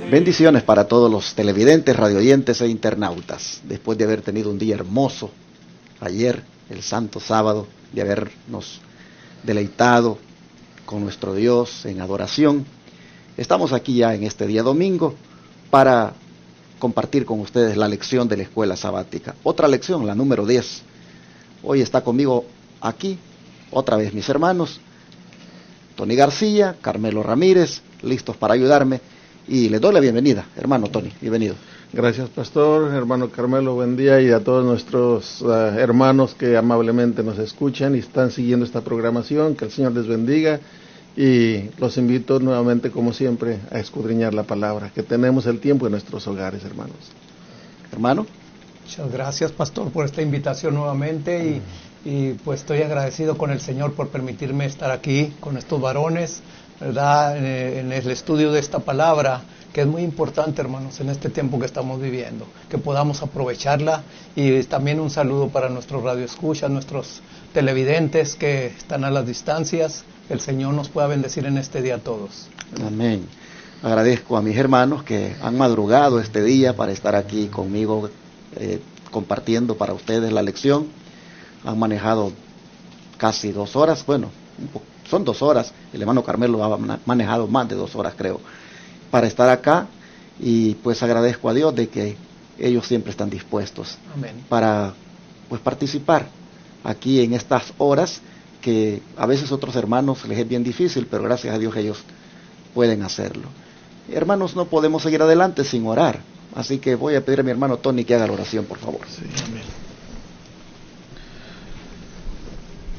Bendiciones para todos los televidentes, radioyentes e internautas. Después de haber tenido un día hermoso ayer, el santo sábado, de habernos deleitado con nuestro Dios en adoración, estamos aquí ya en este día domingo para compartir con ustedes la lección de la escuela sabática. Otra lección, la número 10. Hoy está conmigo aquí, otra vez mis hermanos, Tony García, Carmelo Ramírez, listos para ayudarme. Y le doy la bienvenida, hermano Tony, bienvenido. Gracias, pastor, hermano Carmelo, buen día, y a todos nuestros hermanos que amablemente nos escuchan y están siguiendo esta programación. Que el Señor les bendiga, y los invito nuevamente, como siempre, a escudriñar la palabra, que tenemos el tiempo en nuestros hogares, hermanos. Hermano. Muchas gracias, pastor, por esta invitación nuevamente, y pues estoy agradecido con el Señor por permitirme estar aquí con estos varones, ¿verdad? En el estudio de esta palabra, que es muy importante, hermanos, en este tiempo que estamos viviendo, que podamos aprovecharla. Y también un saludo para nuestros radioescuchas, nuestros televidentes que están a las distancias. El Señor nos pueda bendecir en este día a todos. Amén. Agradezco a mis hermanos que han madrugado este día para estar aquí conmigo, compartiendo para ustedes la lección. Han manejado casi 2 horas, bueno, son 2 horas, el hermano Carmelo ha manejado más de 2 horas, creo, para estar acá, y pues agradezco a Dios de que ellos siempre están dispuestos. Amén. Para pues participar aquí en estas horas que a veces a otros hermanos les es bien difícil, pero gracias a Dios ellos pueden hacerlo. Hermanos, no podemos seguir adelante sin orar, así que voy a pedir a mi hermano Tony que haga la oración, por favor. Sí, amén.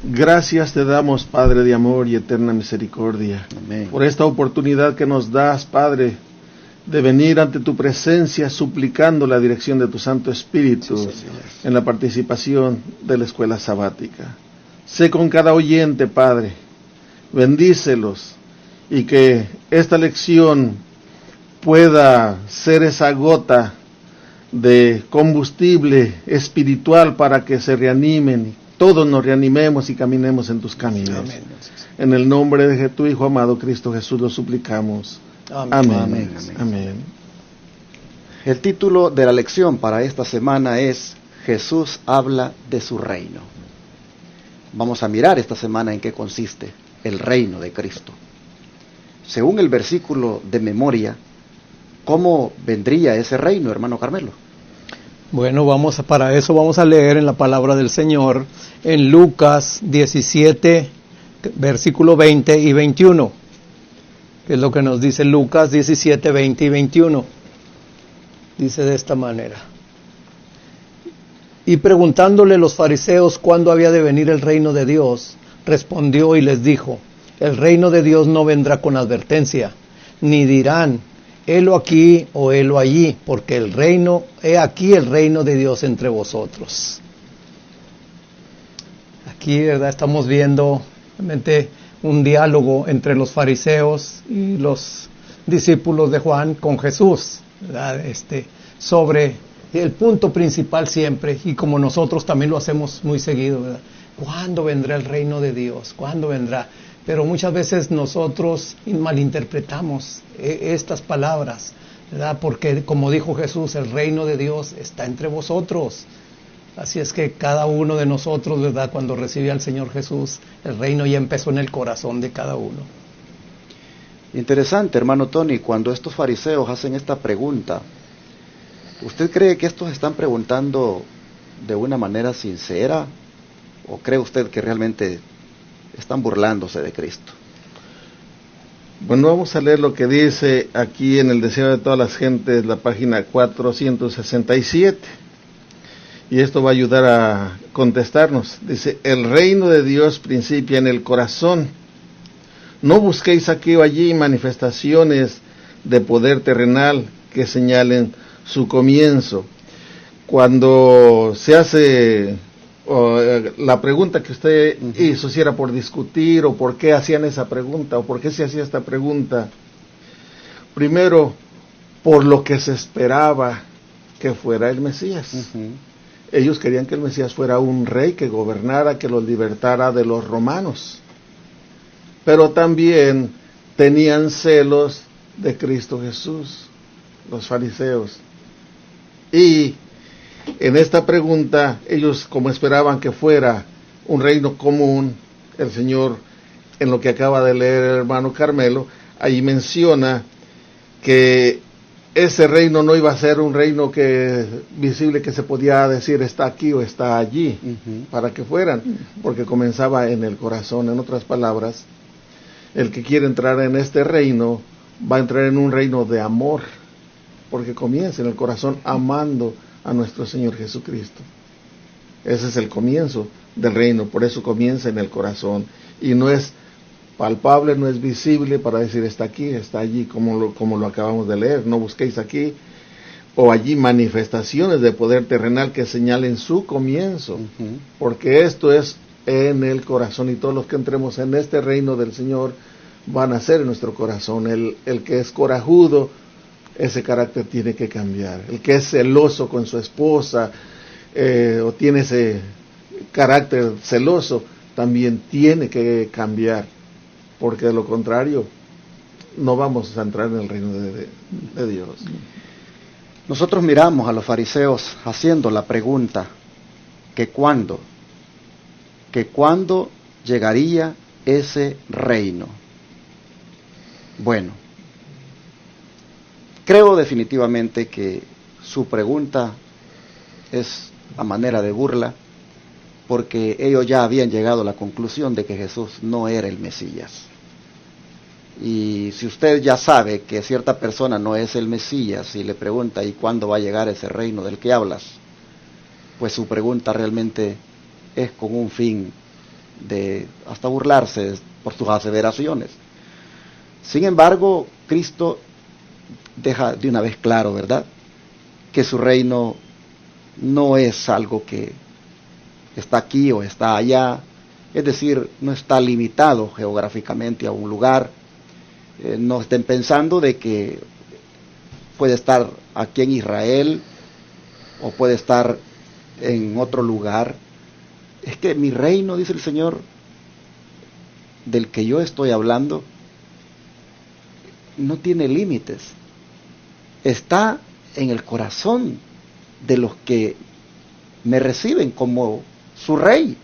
Gracias te damos, Padre de amor y eterna misericordia, Amén, por esta oportunidad que nos das, Padre, de venir ante tu presencia suplicando la dirección de tu Santo Espíritu, sí, en la participación de la escuela sabática. Sé con cada oyente, Padre, bendícelos, y que esta lección pueda ser esa gota de combustible espiritual para que se reanimen, todos nos reanimemos y caminemos en tus caminos. Amén. En el nombre de tu Hijo amado Cristo Jesús lo suplicamos. Amén. Amén. Amén. Amén. El título de la lección para esta semana es Jesús habla de su reino. Vamos a mirar esta semana en qué consiste el reino de Cristo. Según el versículo de memoria, ¿cómo vendría ese reino, hermano Carmelo? Bueno, para eso vamos a leer en la palabra del Señor en Lucas 17, versículo 20 y 21. Que es lo que nos dice Lucas 17, 20 y 21. Dice de esta manera: y preguntándole los fariseos cuándo había de venir el reino de Dios, respondió y les dijo: el reino de Dios no vendrá con advertencia, ni dirán, helo aquí o helo allí, porque he aquí el reino de Dios entre vosotros. Aquí, ¿verdad?, estamos viendo realmente un diálogo entre los fariseos y los discípulos de Juan con Jesús, ¿verdad? Sobre el punto principal siempre, y como nosotros también lo hacemos muy seguido, ¿verdad? ¿Cuándo vendrá el reino de Dios? ¿Cuándo vendrá? Pero muchas veces nosotros malinterpretamos estas palabras, ¿verdad? Porque como dijo Jesús, el reino de Dios está entre vosotros. Así es que cada uno de nosotros, ¿verdad?, cuando recibe al Señor Jesús, el reino ya empezó en el corazón de cada uno. Interesante, hermano Tony, cuando estos fariseos hacen esta pregunta, ¿usted cree que estos están preguntando de una manera sincera? ¿O cree usted que realmente están burlándose de Cristo? Bueno, vamos a leer lo que dice aquí en el Deseo de todas las gentes, la página 467. Y esto va a ayudar a contestarnos. Dice: el reino de Dios principia en el corazón. No busquéis aquí o allí manifestaciones de poder terrenal que señalen su comienzo. Cuando se hace la pregunta que usted hizo, si era por discutir o por qué hacían esa pregunta o por qué se hacía esta pregunta, primero, por lo que se esperaba que fuera el Mesías. Ellos querían que el Mesías fuera un rey que gobernara, que los libertara de los romanos. Pero también tenían celos de Cristo Jesús. los fariseos. Y en esta pregunta, ellos como esperaban que fuera un reino común, el Señor, en lo que acaba de leer el hermano Carmelo, ahí menciona que ese reino no iba a ser un reino visible que se podía decir está aquí o está allí, para que fueran, porque comenzaba en el corazón. En otras palabras, el que quiere entrar en este reino va a entrar en un reino de amor, porque comienza en el corazón amando a nuestro Señor Jesucristo. Ese es el comienzo del reino, por eso comienza en el corazón, y no es palpable, no es visible para decir está aquí, está allí, como lo acabamos de leer. No busquéis aquí o allí manifestaciones de poder terrenal que señalen su comienzo, porque esto es en el corazón, y todos los que entremos en este reino del Señor van a ser en nuestro corazón. El que es corajudo, ese carácter tiene que cambiar. El que es celoso con su esposa o tiene ese carácter celoso, también tiene que cambiar, porque de lo contrario no vamos a entrar en el reino de Dios. Nosotros miramos a los fariseos haciendo la pregunta que cuándo llegaría ese reino. Bueno, creo definitivamente que su pregunta es a manera de burla, porque ellos ya habían llegado a la conclusión de que Jesús no era el Mesías. Y si usted ya sabe que cierta persona no es el Mesías y le pregunta ¿y cuándo va a llegar ese reino del que hablas?, pues su pregunta realmente es con un fin de hasta burlarse por sus aseveraciones. Sin embargo, Cristo deja de una vez claro, ¿verdad?, que su reino no es algo que está aquí o está allá, es decir, no está limitado geográficamente a un lugar. No estén pensando de que puede estar aquí en Israel o puede estar en otro lugar. Es que mi reino, dice el Señor, del que yo estoy hablando, no tiene límites. Está en el corazón de los que me reciben como su rey.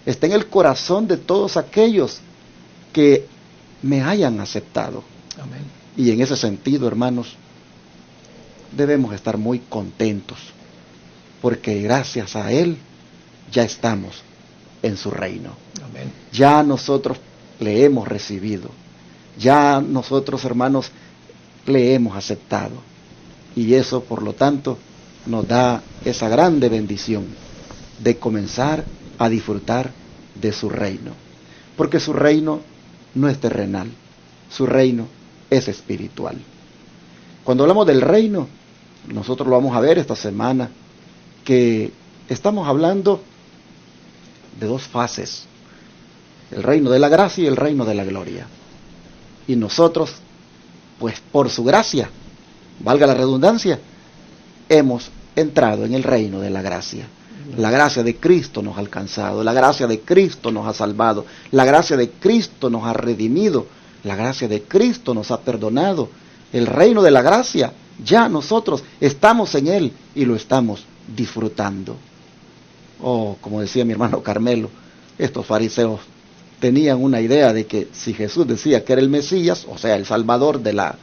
Está en el corazón de todos aquellos que me hayan aceptado. Amén. Y en ese sentido, hermanos, debemos estar muy contentos, porque gracias a Él ya estamos en su reino. Amén. Ya nosotros le hemos recibido, ya nosotros, hermanos, le hemos aceptado, y eso, por lo tanto, nos da esa grande bendición de comenzar a disfrutar de su reino, porque su reino no es terrenal, su reino es espiritual. Cuando hablamos del reino, nosotros lo vamos a ver esta semana, que estamos hablando de dos fases: el reino de la gracia y el reino de la gloria. Y nosotros, pues por su gracia, valga la redundancia, hemos entrado en el reino de la gracia. La gracia de Cristo nos ha alcanzado, la gracia de Cristo nos ha salvado, la gracia de Cristo nos ha redimido, la gracia de Cristo nos ha perdonado. El reino de la gracia, ya nosotros estamos en Él y lo estamos disfrutando. Oh, como decía mi hermano Carmelo, estos fariseos tenían una idea de que si Jesús decía que era el Mesías, o sea, el Salvador de la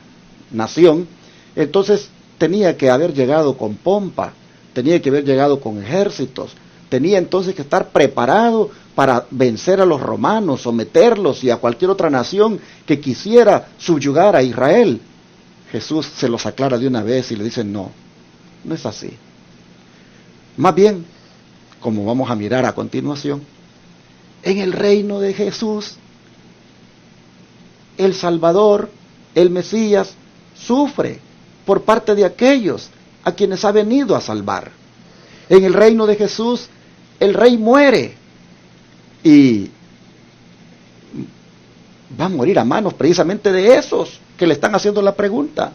nación, entonces tenía que haber llegado con pompa, tenía que haber llegado con ejércitos, tenía entonces que estar preparado para vencer a los romanos, someterlos y a cualquier otra nación que quisiera subyugar a Israel. Jesús se los aclara de una vez y le dice no, no es así. Más bien, como vamos a mirar a continuación, en el reino de Jesús, el Salvador, el Mesías, sufre por parte de aquellos a quienes ha venido a salvar. En el reino de Jesús, el Rey muere y va a morir a manos precisamente de esos que le están haciendo la pregunta.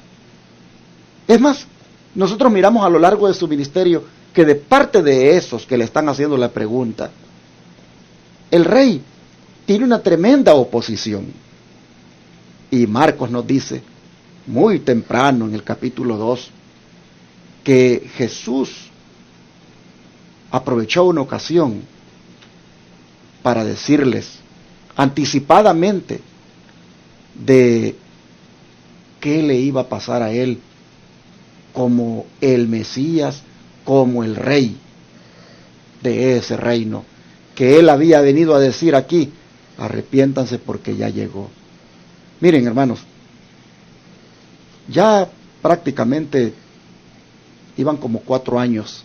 Es más, nosotros miramos a lo largo de su ministerio que de parte de esos que le están haciendo la pregunta, el Rey tiene una tremenda oposición. Y Marcos nos dice muy temprano en el capítulo 2, que Jesús aprovechó una ocasión para decirles anticipadamente de qué le iba a pasar a él como el Mesías, como el rey de ese reino, que él había venido a decir aquí: arrepiéntanse porque ya llegó. Miren, hermanos, ya prácticamente iban como 4 años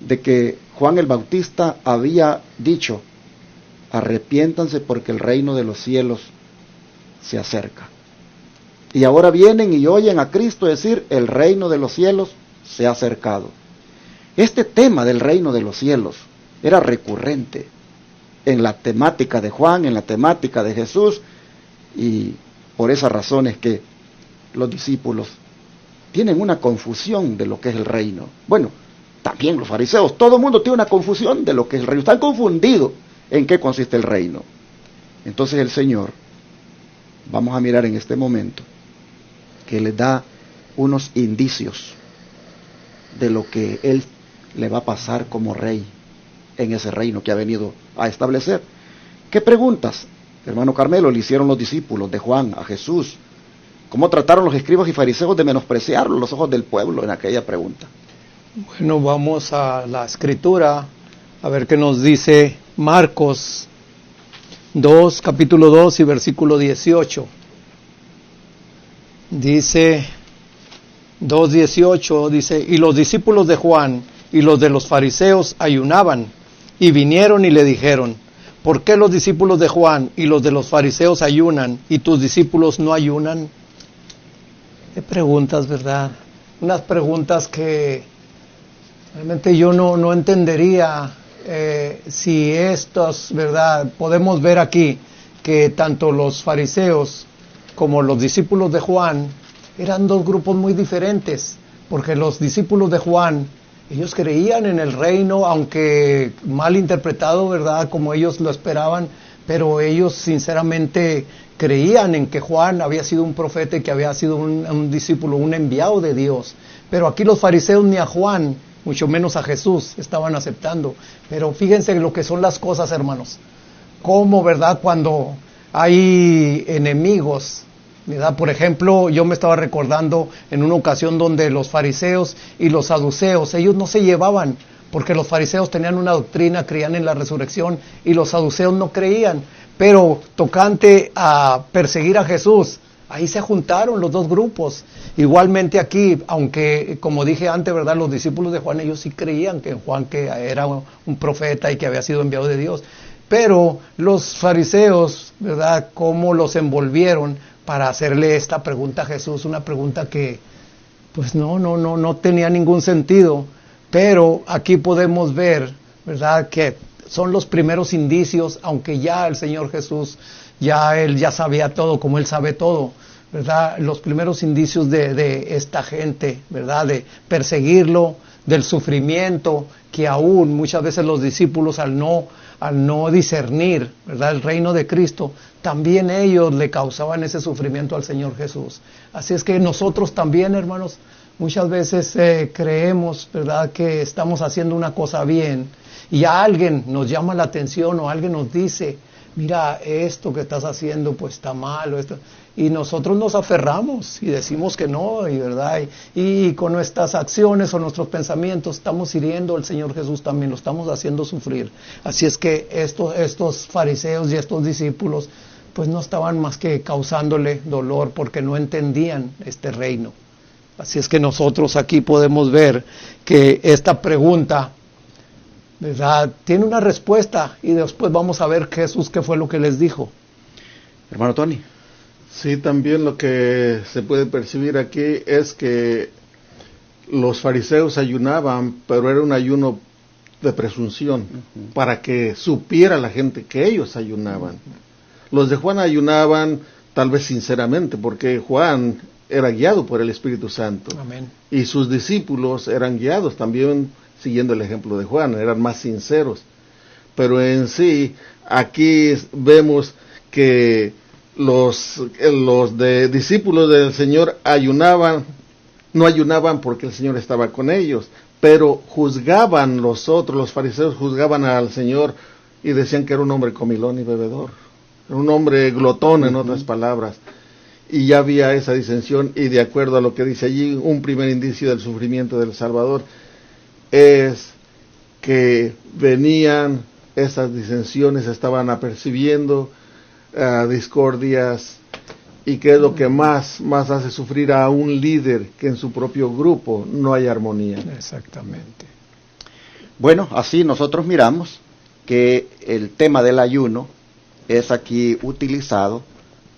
de que Juan el Bautista había dicho: arrepiéntanse porque el reino de los cielos se acerca. Y ahora vienen y oyen a Cristo decir: el reino de los cielos se ha acercado. Este tema del reino de los cielos era recurrente en la temática de Juan, en la temática de Jesús, y por esas razones que los discípulos tienen una confusión de lo que es el reino. Bueno, también los fariseos, todo el mundo tiene una confusión de lo que es el reino, están confundidos en qué consiste el reino. Entonces el Señor, vamos a mirar en este momento, que les da unos indicios de lo que Él le va a pasar como rey en ese reino que ha venido a establecer. ¿Qué preguntas, hermano Carmelo, le hicieron los discípulos de Juan a Jesús? ¿Cómo trataron los escribas y fariseos de menospreciarlo a los ojos del pueblo en aquella pregunta? Bueno, vamos a la escritura a ver qué nos dice Marcos 2, capítulo 2 y versículo 18. Dice 2:18, dice: y los discípulos de Juan y los de los fariseos ayunaban, y vinieron y le dijeron: ¿por qué los discípulos de Juan y los de los fariseos ayunan y tus discípulos no ayunan? Qué preguntas, ¿verdad? Unas preguntas que realmente yo no entendería si estos, ¿verdad? Podemos ver aquí que tanto los fariseos como los discípulos de Juan eran dos grupos muy diferentes, porque los discípulos de Juan, ellos creían en el reino, aunque mal interpretado, ¿verdad?, como ellos lo esperaban, pero ellos sinceramente creían en que Juan había sido un profeta y que había sido un discípulo, un enviado de Dios. Pero aquí los fariseos ni a Juan, mucho menos a Jesús, estaban aceptando. Pero fíjense lo que son las cosas, hermanos. Cómo, ¿verdad?, cuando hay enemigos, ¿verdad? Por ejemplo, yo me estaba recordando en una ocasión donde los fariseos y los saduceos, ellos no se llevaban, porque los fariseos tenían una doctrina, creían en la resurrección, y los saduceos no creían. Pero tocante a perseguir a Jesús, ahí se juntaron los dos grupos. Igualmente aquí, aunque como dije antes, ¿verdad?, los discípulos de Juan, ellos sí creían que Juan que era un profeta y que había sido enviado de Dios. Pero los fariseos, ¿verdad?, cómo los envolvieron para hacerle esta pregunta a Jesús, una pregunta que pues no tenía ningún sentido. Pero aquí podemos ver, ¿verdad?, que son los primeros indicios, aunque ya el Señor Jesús, Él ya sabía todo, como Él sabe todo, ¿verdad? Los primeros indicios de esta gente, ¿verdad?, de perseguirlo, del sufrimiento, que aún muchas veces los discípulos al no discernir, ¿verdad?, el reino de Cristo, también ellos le causaban ese sufrimiento al Señor Jesús. Así es que nosotros también, hermanos, muchas veces creemos, ¿verdad?, que estamos haciendo una cosa bien, y a alguien nos llama la atención o alguien nos dice: mira, esto que estás haciendo pues está mal, y nosotros nos aferramos y decimos que no, y verdad, y con nuestras acciones o nuestros pensamientos estamos hiriendo al Señor Jesús, también lo estamos haciendo sufrir. Así es que estos fariseos y estos discípulos pues no estaban más que causándole dolor porque no entendían este reino. Así es que nosotros aquí podemos ver que esta pregunta, ¿verdad?, tiene una respuesta, y después vamos a ver Jesús qué fue lo que les dijo. Hermano Tony. Sí, también lo que se puede percibir aquí es que los fariseos ayunaban, pero era un ayuno de presunción, para que supiera la gente que ellos ayunaban. Los de Juan ayunaban tal vez sinceramente, porque Juan era guiado por el Espíritu Santo. Amén. Y sus discípulos eran guiados también siguiendo el ejemplo de Juan, eran más sinceros. Pero en sí, aquí vemos que los discípulos del Señor no ayunaban porque el Señor estaba con ellos, pero juzgaban los fariseos juzgaban al Señor y decían que era un hombre comilón y bebedor, era un hombre glotón, en otras palabras. Y ya había esa disensión, y de acuerdo a lo que dice allí, un primer indicio del sufrimiento del Salvador es que venían esas disensiones, estaban apercibiendo discordias, y que es lo que más hace sufrir a un líder, que en su propio grupo no hay armonía. Exactamente. Bueno, así nosotros miramos que el tema del ayuno es aquí utilizado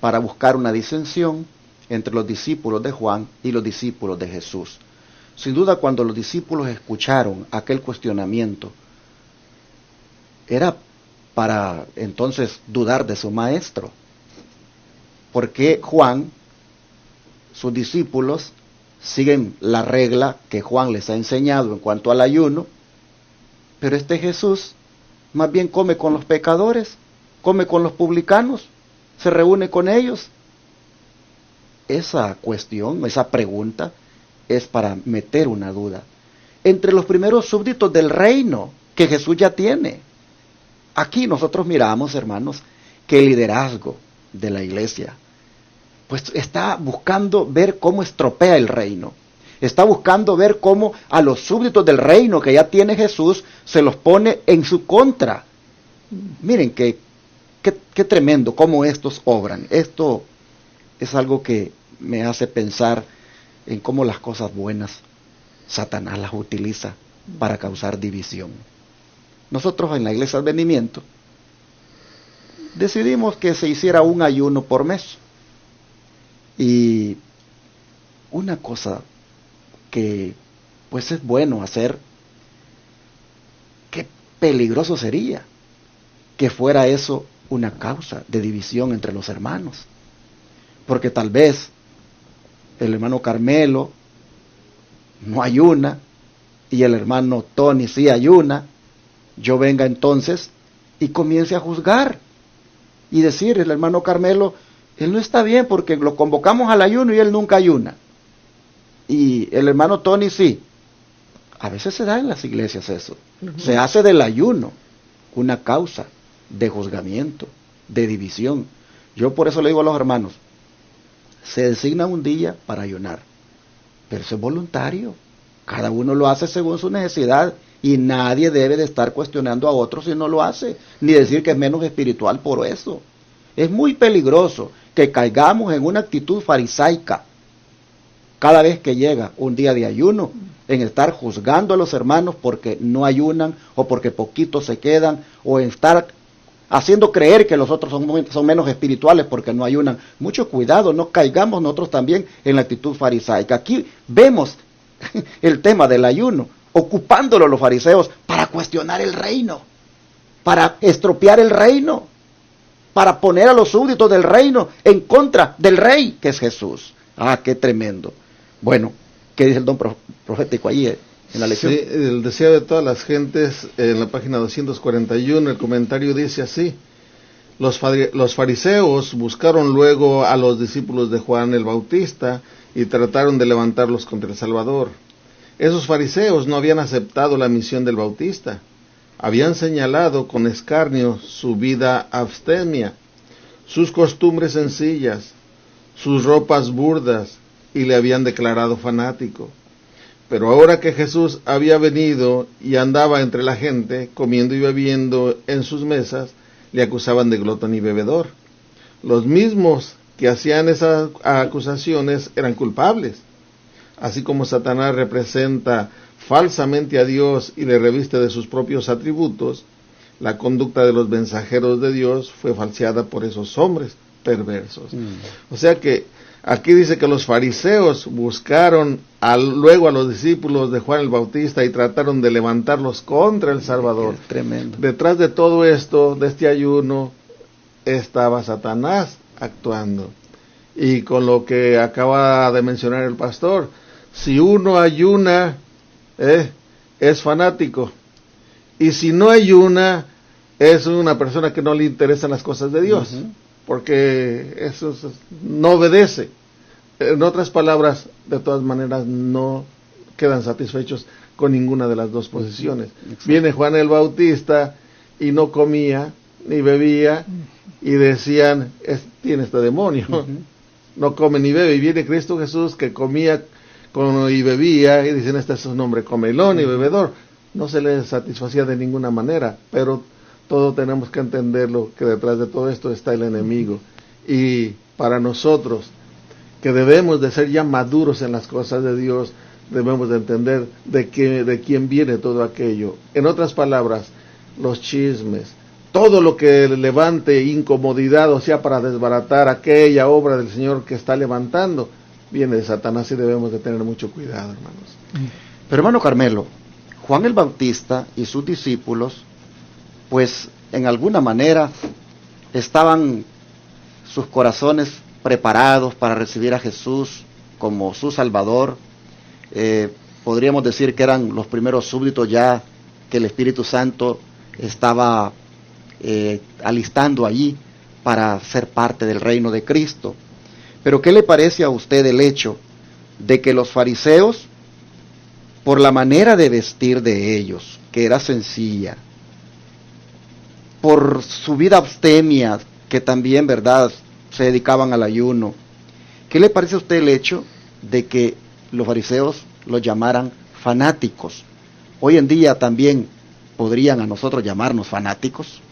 para buscar una disensión entre los discípulos de Juan y los discípulos de Jesús. Sin duda, cuando los discípulos escucharon aquel cuestionamiento, era para entonces dudar de su maestro. Porque Juan, sus discípulos, siguen la regla que Juan les ha enseñado en cuanto al ayuno, pero este Jesús más bien come con los pecadores, come con los publicanos, se reúne con ellos. Esa cuestión, esa pregunta, es para meter una duda entre los primeros súbditos del reino que Jesús ya tiene. Aquí nosotros miramos, hermanos, que el liderazgo de la iglesia pues está buscando ver cómo estropea el reino. Está buscando ver cómo a los súbditos del reino que ya tiene Jesús se los pone en su contra. Miren qué tremendo cómo estos obran. Esto es algo que me hace pensar en cómo las cosas buenas Satanás las utiliza para causar división. Nosotros en la Iglesia Advenimiento decidimos que se hiciera un ayuno por mes. Y una cosa que pues es bueno hacer, qué peligroso sería que fuera eso una causa de división entre los hermanos. Porque tal vez el hermano Carmelo no ayuna y el hermano Tony sí ayuna, yo venga entonces y comience a juzgar y decir, el hermano Carmelo, él no está bien porque lo convocamos al ayuno y él nunca ayuna. Y el hermano Tony sí. A veces se da en las iglesias eso. Se hace del ayuno una causa de juzgamiento, de división. Yo por eso le digo a los hermanos, se designa un día para ayunar, pero eso es voluntario. Cada uno lo hace según su necesidad y nadie debe de estar cuestionando a otro si no lo hace, ni decir que es menos espiritual por eso. Es muy peligroso que caigamos en una actitud farisaica cada vez que llega un día de ayuno, en estar juzgando a los hermanos porque no ayunan o porque poquitos se quedan, o en estar haciendo creer que los otros son menos espirituales porque no ayunan. Mucho cuidado, no caigamos nosotros también en la actitud farisaica. Aquí vemos el tema del ayuno, ocupándolo los fariseos para cuestionar el reino, para estropear el reino, para poner a los súbditos del reino en contra del rey, que es Jesús. Ah, qué tremendo. Bueno, ¿qué dice el don profético allí en la lección? Sí, el deseo de todas las gentes, en la página 241, el comentario dice así: los fariseos buscaron luego a los discípulos de Juan el Bautista y trataron de levantarlos contra el Salvador. Esos fariseos no habían aceptado la misión del Bautista. Habían señalado con escarnio su vida abstemia, sus costumbres sencillas, sus ropas burdas, y le habían declarado fanático. Pero ahora que Jesús había venido y andaba entre la gente, comiendo y bebiendo en sus mesas, le acusaban de glotón y bebedor. Los mismos que hacían esas acusaciones eran culpables. Así como Satanás representa falsamente a Dios y le reviste de sus propios atributos, la conducta de los mensajeros de Dios fue falseada por esos hombres perversos. O sea que aquí dice que los fariseos buscaron luego a los discípulos de Juan el Bautista y trataron de levantarlos contra el Salvador. Qué tremendo. Detrás de todo esto, de este ayuno, estaba Satanás actuando. Y con lo que acaba de mencionar el pastor, si uno ayuna, es fanático. Y si no ayuna, es una persona que no le interesan las cosas de Dios. porque no obedece. En otras palabras, de todas maneras, no quedan satisfechos con ninguna de las dos posiciones. Viene Juan el Bautista y no comía ni bebía y decían, tiene este demonio, no come ni bebe. Y viene Cristo Jesús que comía y bebía y dicen, este es un hombre comelón y bebedor. No se le satisfacía de ninguna manera, pero todos tenemos que entenderlo, que detrás de todo esto está el enemigo. Y para nosotros, que debemos de ser ya maduros en las cosas de Dios, debemos de entender de quién viene todo aquello. En otras palabras, los chismes, todo lo que levante incomodidad, o sea, para desbaratar aquella obra del Señor que está levantando, viene de Satanás, y debemos de tener mucho cuidado, hermanos. Pero hermano Carmelo, Juan el Bautista y sus discípulos, pues en alguna manera estaban sus corazones preparados para recibir a Jesús como su Salvador. Podríamos decir que eran los primeros súbditos ya que el Espíritu Santo estaba alistando allí para ser parte del reino de Cristo. Pero ¿qué le parece a usted el hecho de que los fariseos, por la manera de vestir de ellos, que era sencilla, por su vida abstemia, que también, ¿verdad?, se dedicaban al ayuno, ¿qué le parece a usted el hecho de que los fariseos los llamaran fanáticos? Hoy en día también podrían a nosotros llamarnos fanáticos.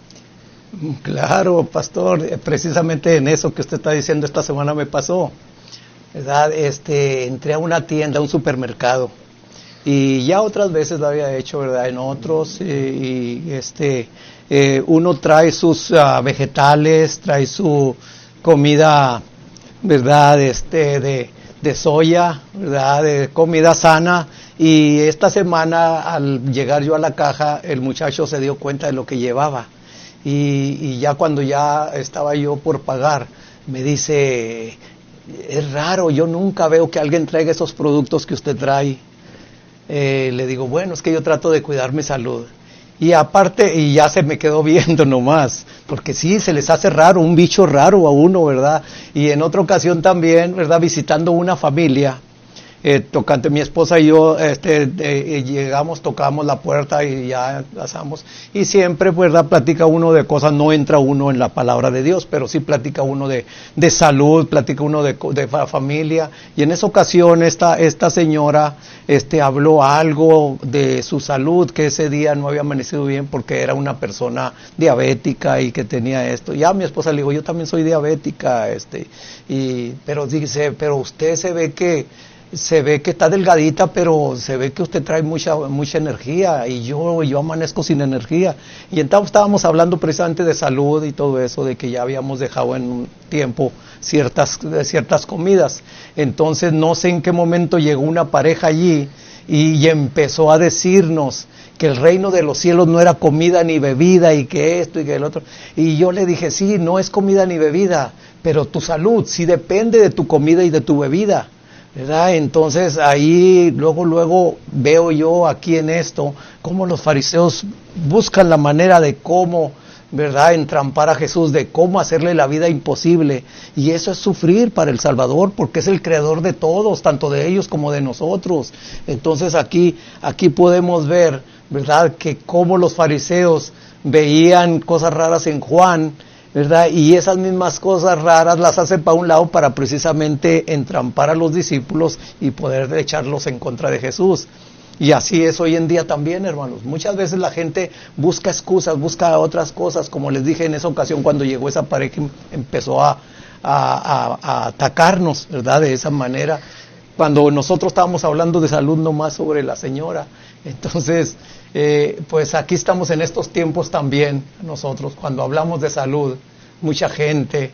Claro, pastor, precisamente en eso que usted está diciendo esta semana me pasó, ¿verdad? Entré a una tienda, a un supermercado, y ya otras veces lo había hecho, ¿verdad? En otros, uno trae sus vegetales, trae su comida, ¿verdad? De soya, ¿verdad? De comida sana. Y esta semana, al llegar yo a la caja, el muchacho se dio cuenta de lo que llevaba. Y ya cuando ya estaba yo por pagar, me dice, es raro, yo nunca veo que alguien traiga esos productos que usted trae. Le digo, bueno, es que yo trato de cuidar mi salud. Y aparte, y ya se me quedó viendo nomás, porque sí, se les hace raro, un bicho raro a uno, ¿verdad? Y en otra ocasión también, ¿verdad?, visitando una familia, tocante mi esposa y yo, llegamos, tocamos la puerta y ya pasamos, y siempre, ¿verdad?, platica uno de cosas, no entra uno en la palabra de Dios, pero sí platica uno de salud, platica uno de familia, y en esa ocasión esta señora habló algo de su salud, que ese día no había amanecido bien porque era una persona diabética y que tenía esto. Ya a mi esposa le digo, yo también soy diabética, pero dice, pero usted se ve que está delgadita, pero se ve que usted trae mucha energía, y yo amanezco sin energía. Y entonces estábamos hablando precisamente de salud y todo eso, de que ya habíamos dejado en un tiempo ciertas comidas. Entonces no sé en qué momento llegó una pareja allí y empezó a decirnos que el reino de los cielos no era comida ni bebida, y que esto y que el otro. Y yo le dije, sí, no es comida ni bebida, pero tu salud sí depende de tu comida y de tu bebida, ¿verdad? Entonces ahí luego veo yo aquí en esto cómo los fariseos buscan la manera de cómo, ¿verdad?, entrampar a Jesús, de cómo hacerle la vida imposible, y eso es sufrir para el Salvador, porque es el creador de todos, tanto de ellos como de nosotros. Entonces aquí podemos ver, ¿verdad?, que cómo los fariseos veían cosas raras en Juan, ¿verdad?, y esas mismas cosas raras las hacen para un lado para precisamente entrampar a los discípulos y poder echarlos en contra de Jesús. Y así es hoy en día también, hermanos. Muchas veces la gente busca excusas, busca otras cosas, como les dije en esa ocasión cuando llegó esa pareja, empezó a atacarnos, ¿verdad?, de esa manera, cuando nosotros estábamos hablando de salud nomás sobre la señora. Entonces, pues aquí estamos en estos tiempos también, nosotros, cuando hablamos de salud, mucha gente,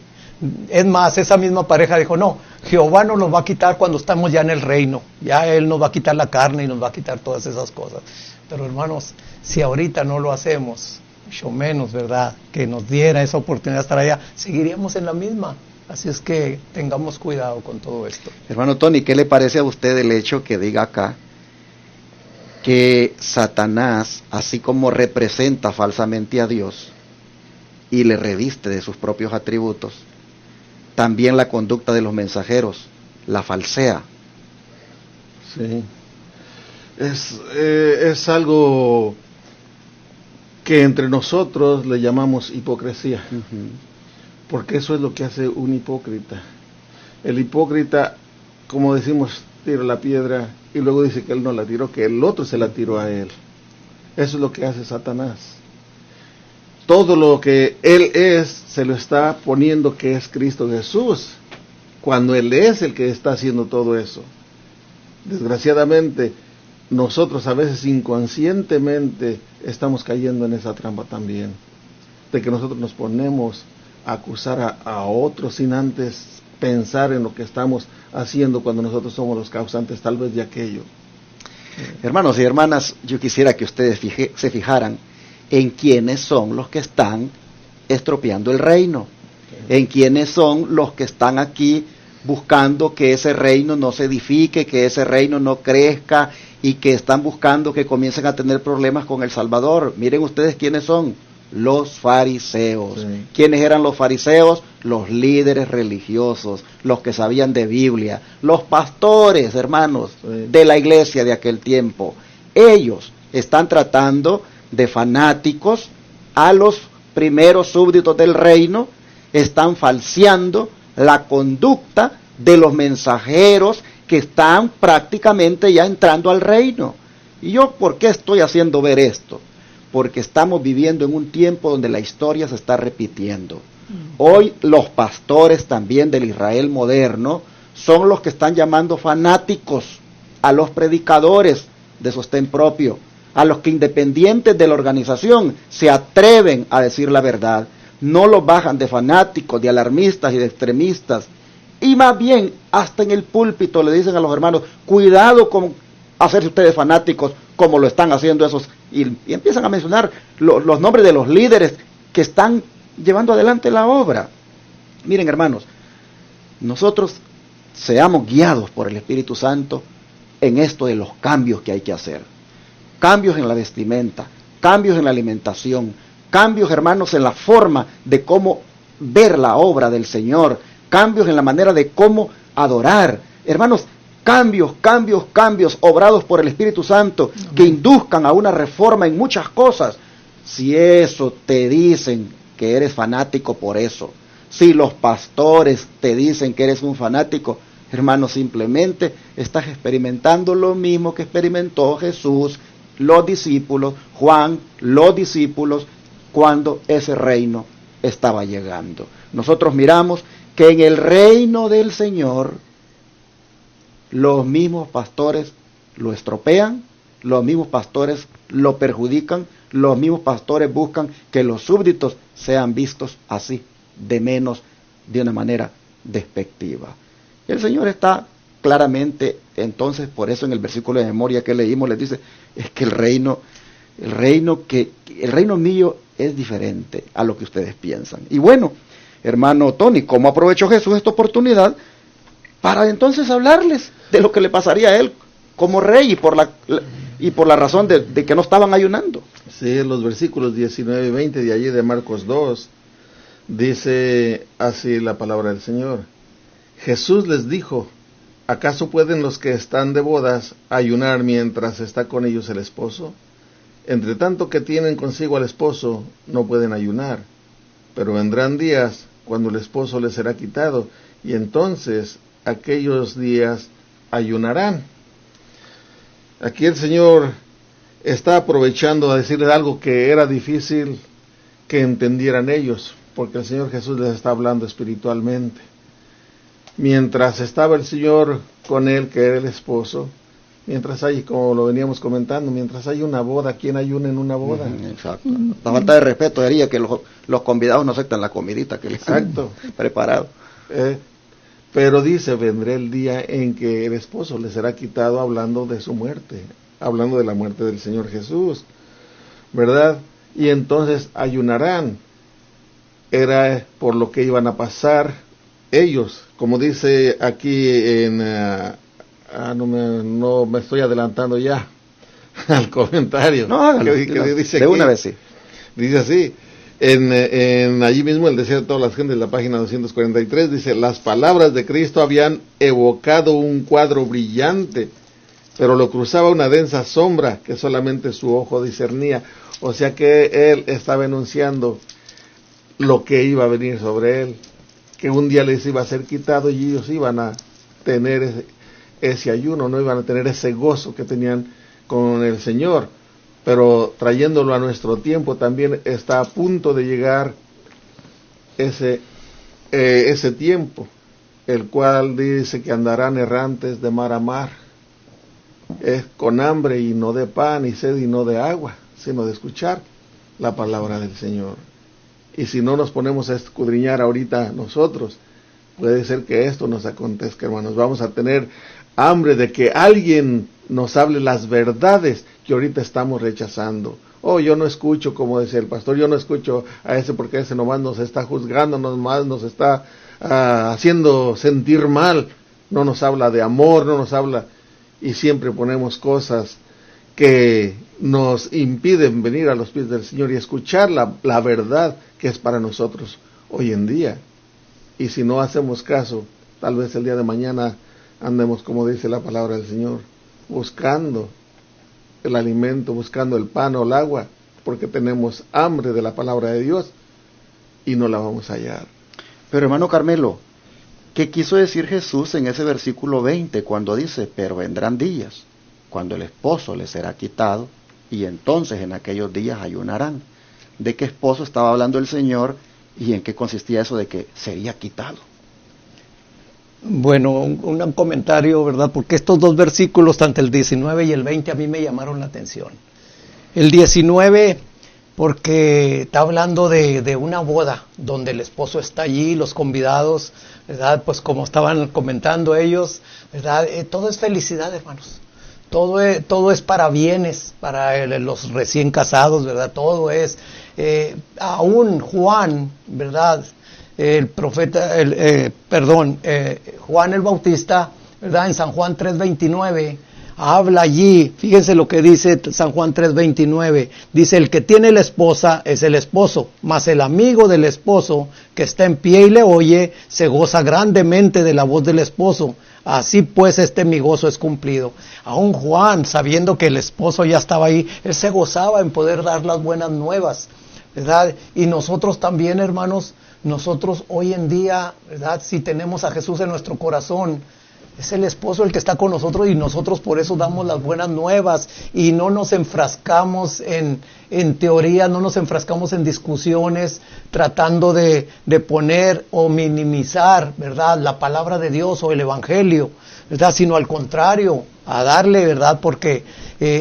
es más, esa misma pareja dijo, no, Jehová nos los va a quitar cuando estamos ya en el reino, ya Él nos va a quitar la carne y nos va a quitar todas esas cosas. Pero hermanos, si ahorita no lo hacemos, mucho menos, ¿verdad?, que nos diera esa oportunidad de estar allá, seguiríamos en la misma. Así es que tengamos cuidado con todo esto. Hermano Tony, ¿qué le parece a usted el hecho que diga acá que Satanás, así como representa falsamente a Dios y le reviste de sus propios atributos, también la conducta de los mensajeros, la falsea. Sí. Es algo que entre nosotros le llamamos hipocresía, porque eso es lo que hace un hipócrita. El hipócrita, como decimos, tira la piedra y luego dice que él no la tiró, que el otro se la tiró a él. Eso es lo que hace Satanás. Todo lo que él es, se lo está poniendo que es Cristo Jesús, cuando él es el que está haciendo todo eso. Desgraciadamente, nosotros a veces inconscientemente estamos cayendo en esa trampa también, de que nosotros nos ponemos a acusar a otros sin antes pensar en lo que estamos haciendo cuando nosotros somos los causantes tal vez de aquello. Hermanos y hermanas, yo quisiera que ustedes se fijaran en quiénes son los que están estropeando el reino, en quiénes son los que están aquí buscando que ese reino no se edifique, que ese reino no crezca y que están buscando que comiencen a tener problemas con el Salvador. Miren ustedes quiénes son, los fariseos. Sí. ¿Quiénes eran los fariseos? Los líderes religiosos, los que sabían de Biblia, los pastores, hermanos, de la iglesia de aquel tiempo. Ellos están tratando de fanáticos a los primeros súbditos del reino, están falseando la conducta de los mensajeros que están prácticamente ya entrando al reino. ¿Y yo por qué estoy haciendo ver esto? Porque estamos viviendo en un tiempo donde la historia se está repitiendo. Hoy los pastores también del Israel moderno son los que están llamando fanáticos a los predicadores de sostén propio, a los que independientes de la organización se atreven a decir la verdad. No los bajan de fanáticos, de alarmistas y de extremistas. Y más bien, hasta en el púlpito le dicen a los hermanos, cuidado con hacerse ustedes fanáticos como lo están haciendo esos. Y empiezan a mencionar los nombres de los líderes que están llevando adelante la obra. Miren, hermanos, nosotros seamos guiados por el Espíritu Santo en esto de los cambios que hay que hacer. Cambios en la vestimenta, cambios en la alimentación, cambios, hermanos, en la forma de cómo ver la obra del Señor, cambios en la manera de cómo adorar. Hermanos, cambios obrados por el Espíritu Santo que induzcan a una reforma en muchas cosas. Si eso te dicen que eres fanático por eso, si los pastores te dicen que eres un fanático, hermanos, simplemente estás experimentando lo mismo que experimentó Jesús, los discípulos, Juan, los discípulos, cuando ese reino estaba llegando. Nosotros miramos que en el reino del Señor los mismos pastores lo estropean, los mismos pastores lo perjudican, los mismos pastores buscan que los súbditos sean vistos así, de menos, de una manera despectiva. El Señor está claramente, entonces, por eso en el versículo de memoria que leímos les dice, es que el reino mío es diferente a lo que ustedes piensan. Y bueno, hermano Tony, ¿cómo aprovechó Jesús esta oportunidad para entonces hablarles de lo que le pasaría a él como rey y por la razón de que no estaban ayunando? Sí, los versículos 19 y 20 de allí de Marcos 2, dice así la palabra del Señor. Jesús les dijo, ¿acaso pueden los que están de bodas ayunar mientras está con ellos el esposo? Entre tanto que tienen consigo al esposo, no pueden ayunar, pero vendrán días cuando el esposo les será quitado, y entonces aquellos días ayunarán. Aquí el Señor está aprovechando a decirles algo que era difícil que entendieran ellos, porque el Señor Jesús les está hablando espiritualmente. Mientras estaba el Señor con él, que era el esposo, mientras hay, como lo veníamos comentando, mientras hay una boda, ¿quién ayuna en una boda? Exacto. La falta de respeto sería que los convidados no aceptan la comidita que les han preparado. Pero dice, vendrá el día en que el esposo le será quitado, hablando de su muerte, hablando de la muerte del Señor Jesús, ¿verdad? Y entonces ayunarán. Era por lo que iban a pasar ellos, como dice aquí en... no me estoy adelantando ya al comentario. No, hágalo, que dice de aquí, una vez sí. Dice así, Allí mismo el deseo de todas las gentes, la página 243, dice: las palabras de Cristo habían evocado un cuadro brillante, pero lo cruzaba una densa sombra que solamente su ojo discernía. O sea que él estaba enunciando lo que iba a venir sobre él, que un día les iba a ser quitado y ellos iban a tener ese ayuno, no iban a tener ese gozo que tenían con el Señor. Pero trayéndolo a nuestro tiempo, también está a punto de llegar ese tiempo, el cual dice que andarán errantes de mar a mar, con hambre y no de pan, y sed y no de agua, sino de escuchar la palabra del Señor. Y si no nos ponemos a escudriñar ahorita nosotros, puede ser que esto nos acontezca, hermanos. Vamos a tener hambre de que alguien nos hable las verdades que ahorita estamos rechazando. Oh, yo no escucho, como decía el pastor, yo no escucho a ese porque ese nomás nos está juzgando, nomás nos está haciendo sentir mal, no nos habla de amor, no nos habla, y siempre ponemos cosas que nos impiden venir a los pies del Señor y escuchar la verdad que es para nosotros hoy en día. Y si no hacemos caso, tal vez el día de mañana andemos, como dice la palabra del Señor, buscando el alimento, buscando el pan o el agua, porque tenemos hambre de la palabra de Dios y no la vamos a hallar. Pero hermano Carmelo, ¿qué quiso decir Jesús en ese versículo 20 cuando dice: pero vendrán días cuando el esposo les será quitado y entonces en aquellos días ayunarán? ¿De qué esposo estaba hablando el Señor y en qué consistía eso de que sería quitado? Bueno, un comentario, ¿verdad? Porque estos dos versículos, tanto el 19 y el 20, a mí me llamaron la atención. El 19, porque está hablando de una boda, donde el esposo está allí, los convidados, ¿verdad? Pues como estaban comentando ellos, ¿verdad? Todo es felicidad, hermanos. Todo es para bienes, para los recién casados, ¿verdad? Todo es, aún Juan, ¿verdad? El profeta, Juan el Bautista, ¿verdad? En San Juan 3:29, habla allí, fíjense lo que dice San Juan 3:29, dice: el que tiene la esposa es el esposo, mas el amigo del esposo que está en pie y le oye, se goza grandemente de la voz del esposo. Así pues mi gozo es cumplido. Aún Juan, sabiendo que el esposo ya estaba ahí, él se gozaba en poder dar las buenas nuevas, ¿verdad? Y nosotros también, hermanos, nosotros hoy en día, ¿verdad? Si tenemos a Jesús en nuestro corazón, es el esposo el que está con nosotros y nosotros por eso damos las buenas nuevas y no nos enfrascamos en teoría, no nos enfrascamos en discusiones tratando de poner o minimizar, ¿verdad?, la palabra de Dios o el evangelio, ¿verdad?, sino al contrario, a darle, ¿verdad?, porque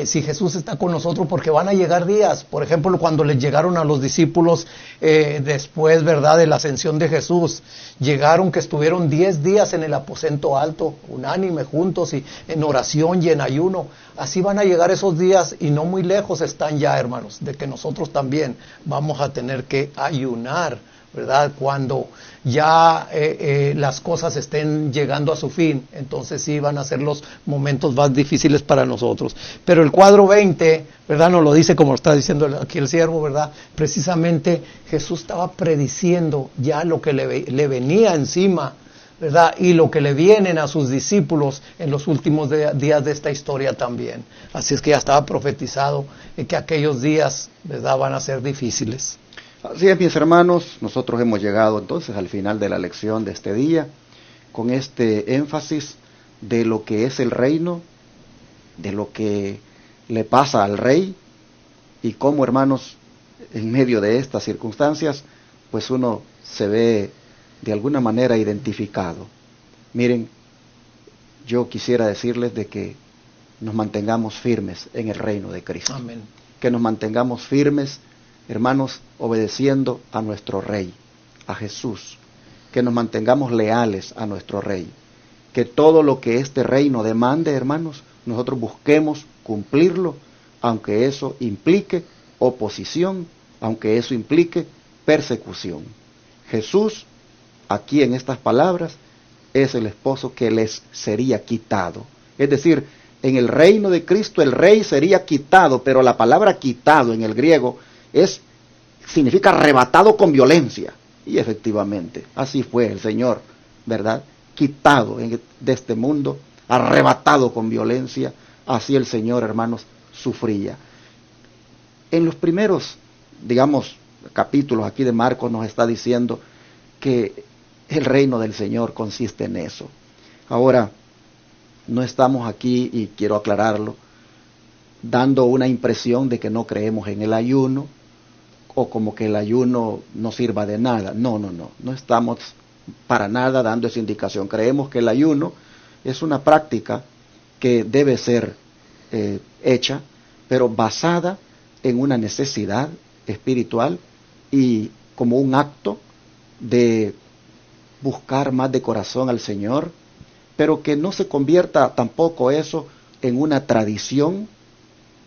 si Jesús está con nosotros, porque van a llegar días, por ejemplo, cuando les llegaron a los discípulos después, ¿verdad?, de la ascensión de Jesús, llegaron que estuvieron 10 días en el aposento alto, unánime, juntos y en oración y en ayuno. Así van a llegar esos días y no muy lejos están ya, hermanos, de que nosotros también vamos a tener que ayunar, ¿verdad? Cuando ya las cosas estén llegando a su fin, entonces sí van a ser los momentos más difíciles para nosotros. Pero el cuadro 20, ¿verdad? Nos lo dice como está diciendo aquí el siervo, ¿verdad? Precisamente Jesús estaba prediciendo ya lo que le venía encima, ¿verdad? Y lo que le vienen a sus discípulos en los últimos días de esta historia también. Así es que ya estaba profetizado que aquellos días, ¿verdad?, van a ser difíciles. Así es, mis hermanos, nosotros hemos llegado entonces al final de la lección de este día, con este énfasis de lo que es el reino, de lo que le pasa al rey, y cómo, hermanos, en medio de estas circunstancias, pues uno se ve de alguna manera identificado. Miren, yo quisiera decirles de que nos mantengamos firmes en el reino de Cristo. Amén. Que nos mantengamos firmes, hermanos, obedeciendo a nuestro Rey, a Jesús, que nos mantengamos leales a nuestro Rey, que todo lo que este reino demande, hermanos, nosotros busquemos cumplirlo, aunque eso implique oposición, aunque eso implique persecución. Jesús, aquí en estas palabras, es el esposo que les sería quitado. Es decir, en el reino de Cristo el rey sería quitado, pero la palabra quitado en el griego es significa arrebatado con violencia. Y efectivamente, así fue el Señor, ¿verdad? Quitado de este mundo, arrebatado con violencia. Así el Señor, hermanos, sufría. En los primeros, digamos, capítulos aquí de Marcos nos está diciendo que el reino del Señor consiste en eso. Ahora, no estamos aquí, y quiero aclararlo, dando una impresión de que no creemos en el ayuno, o como que el ayuno no sirva de nada. No estamos para nada dando esa indicación. Creemos que el ayuno es una práctica que debe ser hecha, pero basada en una necesidad espiritual y como un acto de buscar más de corazón al Señor, pero que no se convierta tampoco eso en una tradición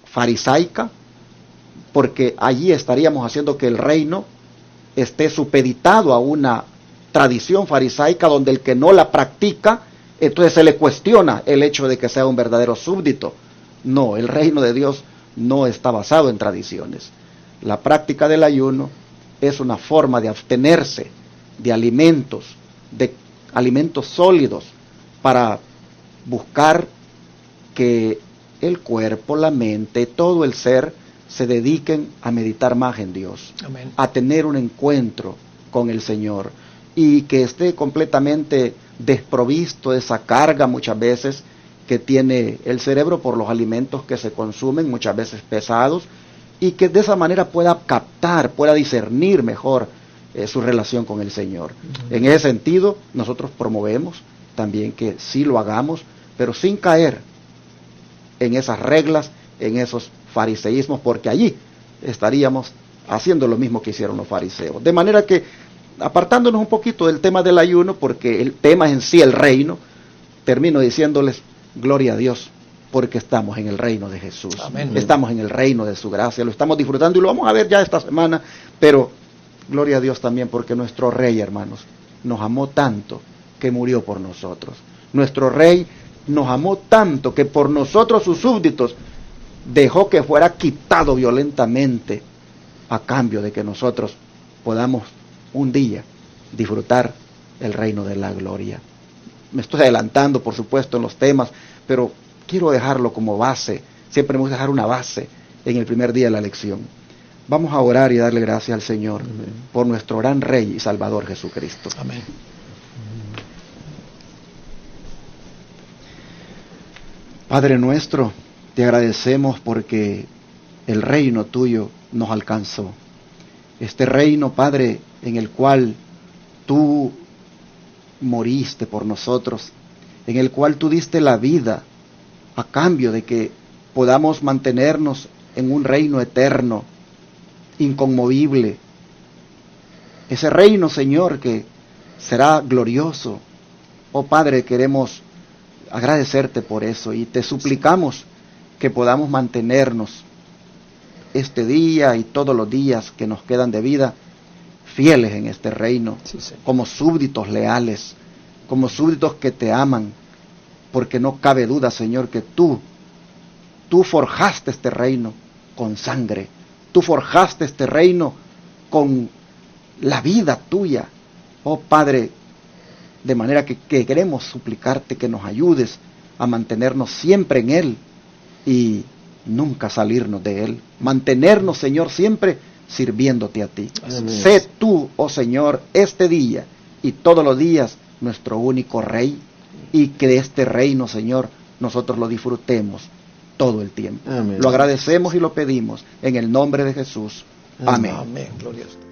farisaica, porque allí estaríamos haciendo que el reino esté supeditado a una tradición farisaica donde el que no la practica, entonces se le cuestiona el hecho de que sea un verdadero súbdito. No, el reino de Dios no está basado en tradiciones. La práctica del ayuno es una forma de abstenerse de alimentos sólidos, para buscar que el cuerpo, la mente, todo el ser se dediquen a meditar más en Dios. Amén. A tener un encuentro con el Señor, y que esté completamente desprovisto de esa carga muchas veces que tiene el cerebro por los alimentos que se consumen, muchas veces pesados, y que de esa manera pueda captar, pueda discernir mejor su relación con el Señor. En ese sentido, nosotros promovemos también que sí lo hagamos, pero sin caer en esas reglas, en esos fariseísmos, porque allí estaríamos haciendo lo mismo que hicieron los fariseos. De manera que, apartándonos un poquito del tema del ayuno, porque el tema es en sí el reino, termino diciéndoles, gloria a Dios, porque estamos en el reino de Jesús. Amén. Estamos en el reino de su gracia, lo estamos disfrutando y lo vamos a ver ya esta semana, pero gloria a Dios también porque nuestro Rey, hermanos, nos amó tanto que murió por nosotros. Nuestro Rey nos amó tanto que por nosotros, sus súbditos, dejó que fuera quitado violentamente a cambio de que nosotros podamos un día disfrutar el reino de la gloria. Me estoy adelantando, por supuesto, en los temas, pero quiero dejarlo como base. Siempre me gusta dejar una base en el primer día de la lección. Vamos a orar y darle gracias al Señor. Amén. Por nuestro gran Rey y Salvador Jesucristo. Amén. Padre nuestro, te agradecemos porque el reino tuyo nos alcanzó. Este reino, Padre, en el cual tú moriste por nosotros, en el cual tú diste la vida a cambio de que podamos mantenernos en un reino eterno, inconmovible. Ese reino, Señor, que será glorioso. Oh Padre, queremos agradecerte por eso y te suplicamos que podamos mantenernos este día y todos los días que nos quedan de vida fieles en este reino, sí, como súbditos leales, como súbditos que te aman, porque no cabe duda, Señor, que tú forjaste este reino con sangre, tú forjaste este reino con la vida tuya, oh Padre, de manera que queremos suplicarte que nos ayudes a mantenernos siempre en Él y nunca salirnos de Él, mantenernos, Señor, siempre sirviéndote a ti. Amén. Sé tú, oh Señor, este día y todos los días nuestro único Rey, y que de este reino, Señor, nosotros lo disfrutemos todo el tiempo. Amén. Lo agradecemos y lo pedimos en el nombre de Jesús. Amén. Amén. Gloria a Dios.